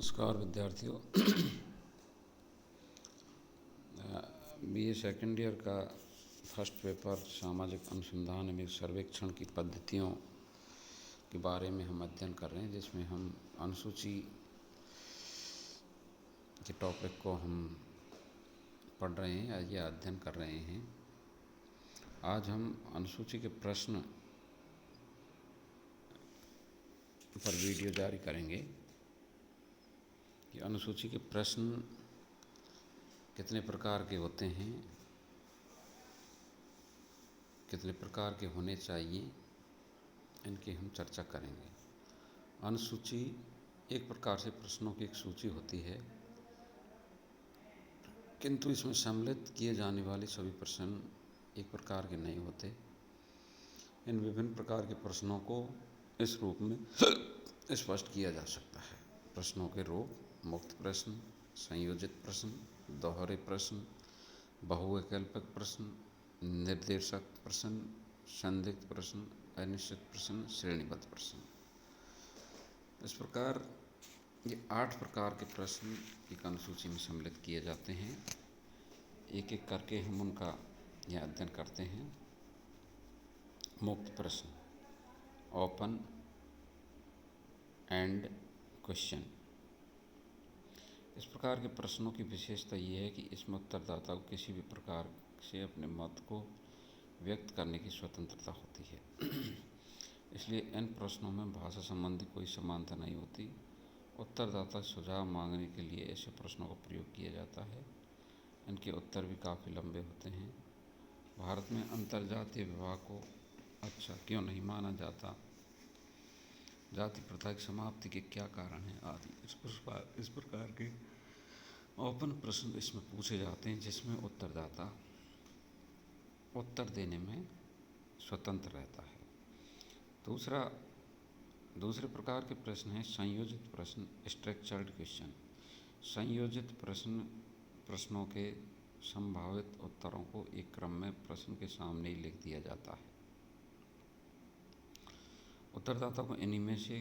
नमस्कार विद्यार्थियों। BA second year का फर्स्ट पेपर सामाजिक अनुसंधान में सर्वेक्षण की पद्धतियों के बारे में हम अध्ययन कर रहे हैं, जिसमें हम अनुसूची के टॉपिक को हम पढ़ रहे हैं या अध्ययन कर रहे हैं। आज हम अनुसूची के प्रश्न पर वीडियो जारी करेंगे कि अनुसूची के प्रश्न कितने प्रकार के होते हैं, कितने प्रकार के होने चाहिए, इनकी हम चर्चा करेंगे। अनुसूची एक प्रकार से प्रश्नों की एक सूची होती है, किंतु इसमें सम्मिलित किए जाने वाले सभी प्रश्न एक प्रकार के नहीं होते। इन विभिन्न प्रकार के प्रश्नों को इस रूप में स्पष्ट किया जा सकता है। प्रश्नों के रूप: मुक्त प्रश्न, संयोजित प्रश्न, दोहरे प्रश्न, बहुवैकल्पिक प्रश्न, निर्देशक प्रश्न, संदिग्ध प्रश्न, अनिश्चित प्रश्न, श्रेणीबद्ध प्रश्न। इस प्रकार ये 8 प्रकार के प्रश्न एक अनुसूची में सम्मिलित किए जाते हैं। एक एक करके हम उनका यह अध्ययन करते हैं। मुक्त प्रश्न, ओपन एंड क्वेश्चन। इस प्रकार के प्रश्नों की विशेषता ये है कि इसमें उत्तरदाता को किसी भी प्रकार से अपने मत को व्यक्त करने की स्वतंत्रता होती है। इसलिए इन प्रश्नों में भाषा संबंधी कोई समानता नहीं होती। उत्तरदाता सुझाव मांगने के लिए ऐसे प्रश्नों का प्रयोग किया जाता है। इनके उत्तर भी काफ़ी लंबे होते हैं। भारत में अंतर्जातीय विवाह को अच्छा क्यों नहीं माना जाता, जाति प्रथा की समाप्ति के क्या कारण हैं आदि इस प्रकार के ओपन प्रश्न इसमें पूछे जाते हैं, जिसमें उत्तरदाता उत्तर देने में स्वतंत्र रहता है। दूसरे प्रकार के प्रश्न हैं संयोजित प्रश्न, स्ट्रक्चर्ड क्वेश्चन। संयोजित प्रश्नों के संभावित उत्तरों को एक क्रम में प्रश्न के सामने ही लिख दिया जाता है। उत्तरदाता को इन्हीं में से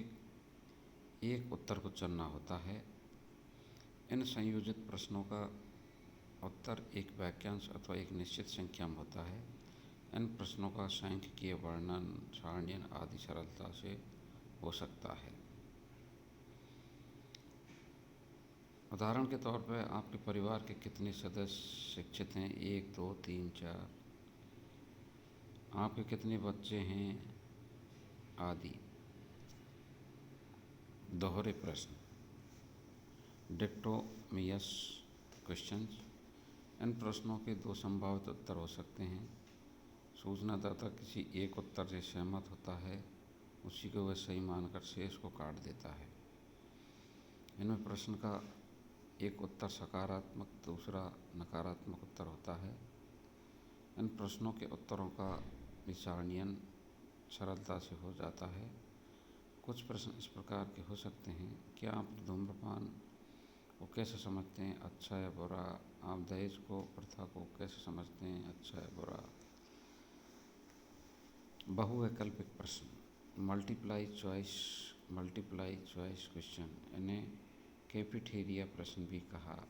एक उत्तर को चुनना होता है। इन संयोजित प्रश्नों का उत्तर एक वाक्यांश अथवा एक निश्चित संख्या में होता है। इन प्रश्नों का सांख्यिकीय वर्णन, सारणीयन आदि सरलता से हो सकता है। उदाहरण के तौर पर आपके परिवार के कितने सदस्य शिक्षित हैं? 1, 2, 3, 4। आपके कितने बच्चे हैं आदि। दोहरे प्रश्न, डिक्टोमियस क्वेश्चंस। इन प्रश्नों के 2 संभावित उत्तर हो सकते हैं। सूचनादाता किसी एक उत्तर से सहमत होता है, उसी को वह सही मानकर शेष को काट देता है। इनमें प्रश्न का एक उत्तर सकारात्मक, दूसरा नकारात्मक उत्तर होता है। इन प्रश्नों के उत्तरों का विचारणीयन सरलता से हो जाता है। कुछ प्रश्न इस प्रकार के हो सकते हैं: क्या आप धूम्रपान को कैसे समझते हैं, अच्छा या बुरा? आप दहेज को प्रथा को कैसे समझते हैं, अच्छा या बुरा? बहुवैकल्पिक प्रश्न, मल्टीप्लाई चॉइस क्वेश्चन। इन्हें कैफेटेरिया प्रश्न भी कहा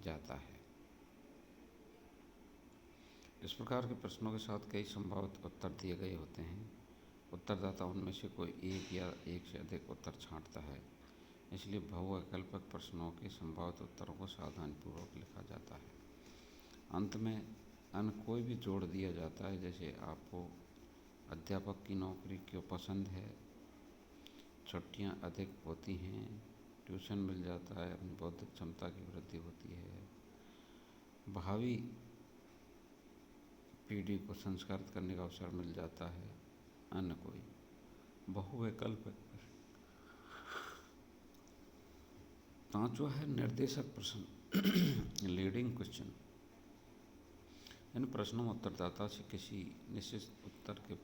जाता है। इस प्रकार के प्रश्नों के साथ कई संभावित उत्तर दिए गए होते हैं। उत्तरदाता उनमें से कोई एक या एक से अधिक उत्तर छांटता है। इसलिए बहुवैकल्पिक प्रश्नों के संभावित उत्तरों को सावधानीपूर्वक लिखा जाता है। अंत में अन्य कोई भी जोड़ दिया जाता है, जैसे आपको अध्यापक की नौकरी क्यों पसंद है, छुट्टियां अधिक होती हैं, ट्यूशन मिल जाता है, अपनी बौद्धिक क्षमता की वृद्धि होती है, भावी पीढ़ी को संस्कारित करने का अवसर मिल जाता है, अन्य कोई। बहुवैकल्पिक। 5वां है निर्देशक प्रश्न, लीडिंग क्वेश्चन। इन प्रश्नों में उत्तरदाता से किसी निश्चित उत्तर के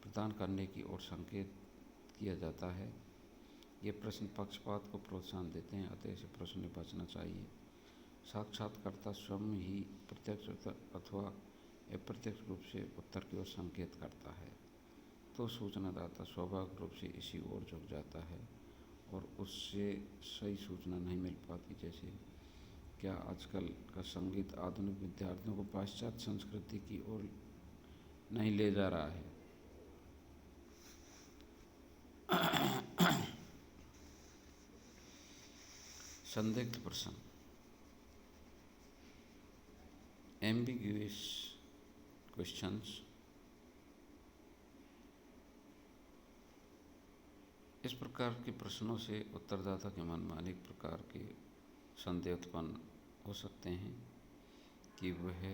प्रदान करने की ओर संकेत किया जाता है। ये प्रश्न पक्षपात को प्रोत्साहन देते हैं, अतः इसे प्रश्न से बचना चाहिए। साक्षात्कारकर्ता स्वयं ही प्रत्यक्ष अथवा अप्रत्यक्ष रूप से उत्तर की ओर संकेत करता है, तो सूचनादाता स्वाभाविक रूप से इसी ओर झुक जाता है और उससे सही सूचना नहीं मिल पाती। जैसे क्या आजकल का संगीत आधुनिक विद्यार्थियों को पाश्चात्य संस्कृति की ओर नहीं ले जा रहा है? संदिग्ध प्रश्न, एम्बिग्यूअस क्वेश्चंस। इस प्रकार के प्रश्नों से उत्तरदाता के मन में अनेक प्रकार के संदेह उत्पन्न हो सकते हैं कि वह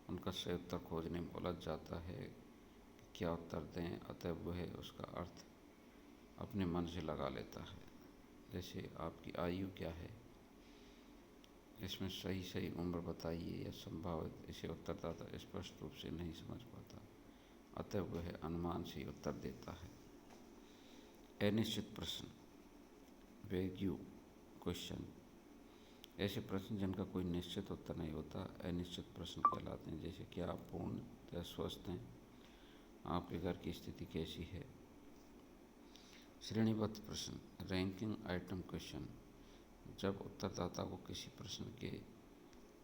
उनका सही उत्तर खोजने में उलझ जाता है कि क्या उत्तर दें, अतः वह उसका अर्थ अपने मन से लगा लेता है। जैसे आपकी आयु क्या है, इसमें सही उम्र बताइए या संभावित, इसे उत्तरदाता स्पष्ट रूप से नहीं समझ पाता, अतः वह अनुमान से ही उत्तर देता है। अनिश्चित प्रश्न, वेग्यू क्वेश्चन, ऐसे प्रश्न जिनका कोई निश्चित उत्तर नहीं होता अनिश्चित प्रश्न कहलाते हैं। जैसे क्या आप पूर्ण या स्वस्थ हैं, आपके घर की स्थिति कैसी है। श्रेणीबद्ध प्रश्न, रैंकिंग आइटम क्वेश्चन, जब उत्तरदाता को किसी प्रश्न के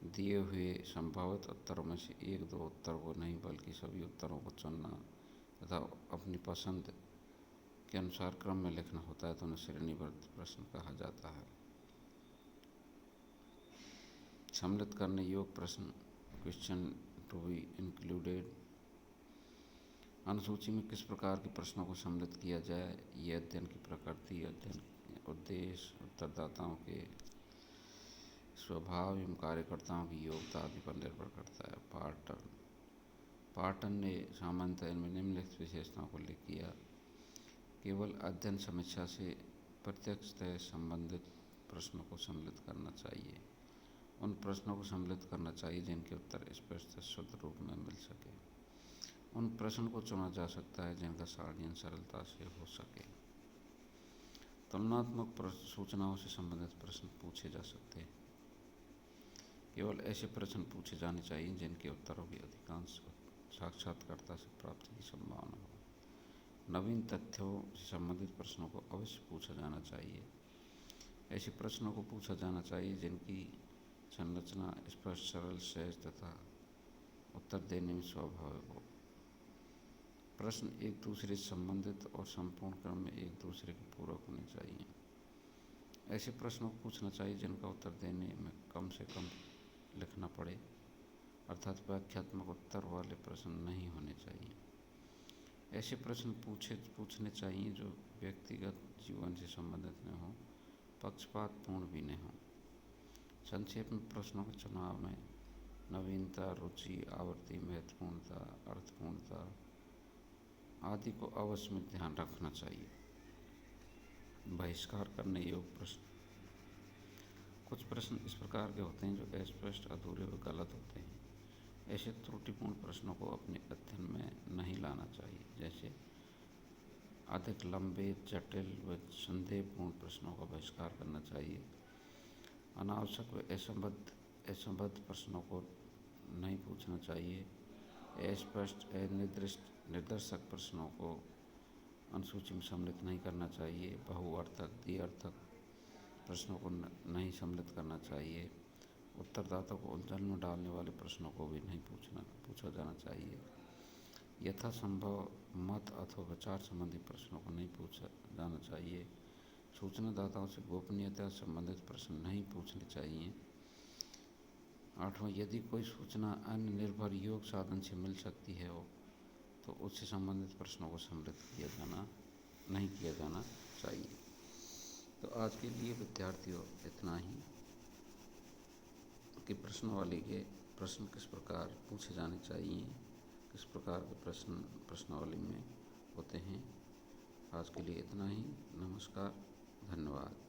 दिए हुए संभावित उत्तरों में से एक दो उत्तर को नहीं बल्कि सभी उत्तरों को चुनना तथा अपनी पसंद के अनुसार क्रम में लिखना होता है तो उन्हें श्रेणीबद्ध प्रश्न कहा जाता है। सम्मिलित करने योग्य प्रश्न, क्वेश्चन टू बी इंक्लूडेड, अनुसूची में किस प्रकार के प्रश्नों को सम्मिलित किया जाए, ये अध्ययन की प्रकृति, अध्ययन के उद्देश्य, उत्तरदाताओं के स्वभाव एवं कार्यकर्ताओं की योग्यता आदि पर निर्भर करता है। पार्टन ने सामान्यतः इनमें निम्नलिखित विशेषताओं को उल्लेख किया। केवल अध्ययन समीक्षा से प्रत्यक्षतः संबंधित प्रश्नों को सम्मिलित करना चाहिए। उन प्रश्नों को सम्मिलित करना चाहिए जिनके उत्तर स्पष्ट शुद्ध रूप में मिल सके। उन प्रश्न को चुना जा सकता है जिनका सारणीकरण सरलता से हो सके। तुलनात्मक सूचनाओं से संबंधित प्रश्न पूछे जा सकते हैं। केवल ऐसे प्रश्न पूछे जाने चाहिए जिनके उत्तरों की अधिकांश साक्षात्कारकर्ता से प्राप्ति की संभावना हो। नवीन तथ्यों से संबंधित प्रश्नों को अवश्य पूछा जाना चाहिए। ऐसे प्रश्नों को पूछा जाना चाहिए जिनकी संरचना स्पष्ट, सरल, सहज तथा उत्तर देने में स्वाभाविक हो। प्रश्न एक दूसरे से संबंधित और संपूर्ण क्रम में एक दूसरे के पूरक होने चाहिए। ऐसे प्रश्नों को पूछना चाहिए जिनका उत्तर देने में कम से कम लिखना पड़े, अर्थात व्याख्यात्मक उत्तर वाले प्रश्न नहीं होने चाहिए। ऐसे प्रश्न पूछने चाहिए जो व्यक्तिगत जीवन से संबंधित न हो, पक्षपातपूर्ण भी न हो। संक्षेप में प्रश्नों के चुनाव में नवीनता, रुचि, आवृत्ति, महत्वपूर्णता, अर्थपूर्णता आदि को अवश्य में ध्यान रखना चाहिए। बहिष्कार करने योग्य प्रश्न, कुछ प्रश्न इस प्रकार के होते हैं जो अस्पष्ट, अधूरे व गलत होते हैं। ऐसे त्रुटिपूर्ण प्रश्नों को अपने अध्ययन में नहीं लाना चाहिए। जैसे अधिक लंबे, जटिल व संदेहपूर्ण प्रश्नों का बहिष्कार करना चाहिए। अनावश्यक व असंबद्ध प्रश्नों को नहीं पूछना चाहिए। अस्पष्ट, निर्देशक प्रश्नों को अनुसूची में सम्मिलित नहीं करना चाहिए। बहुअर्थक, द्विअर्थक प्रश्नों को नहीं सम्मिलित करना चाहिए। उत्तरदाता को उलझन में डालने वाले प्रश्नों को भी नहीं पूछा जाना चाहिए। यथासंभव मत अथवा विचार संबंधी प्रश्नों को नहीं पूछा जाना चाहिए। सूचनादाताओं से गोपनीयता संबंधित प्रश्न नहीं पूछने चाहिए। 8वां, यदि कोई सूचना अन्य निर्भर योग्य साधन से मिल सकती है तो उससे संबंधित प्रश्नों को सम्मिलित नहीं किया जाना चाहिए। तो आज के लिए विद्यार्थियों इतना ही कि प्रश्नावली के प्रश्न किस प्रकार पूछे जाने चाहिए, किस प्रकार के प्रश्न प्रश्नावली में होते हैं। आज के लिए इतना ही। नमस्कार, धन्यवाद।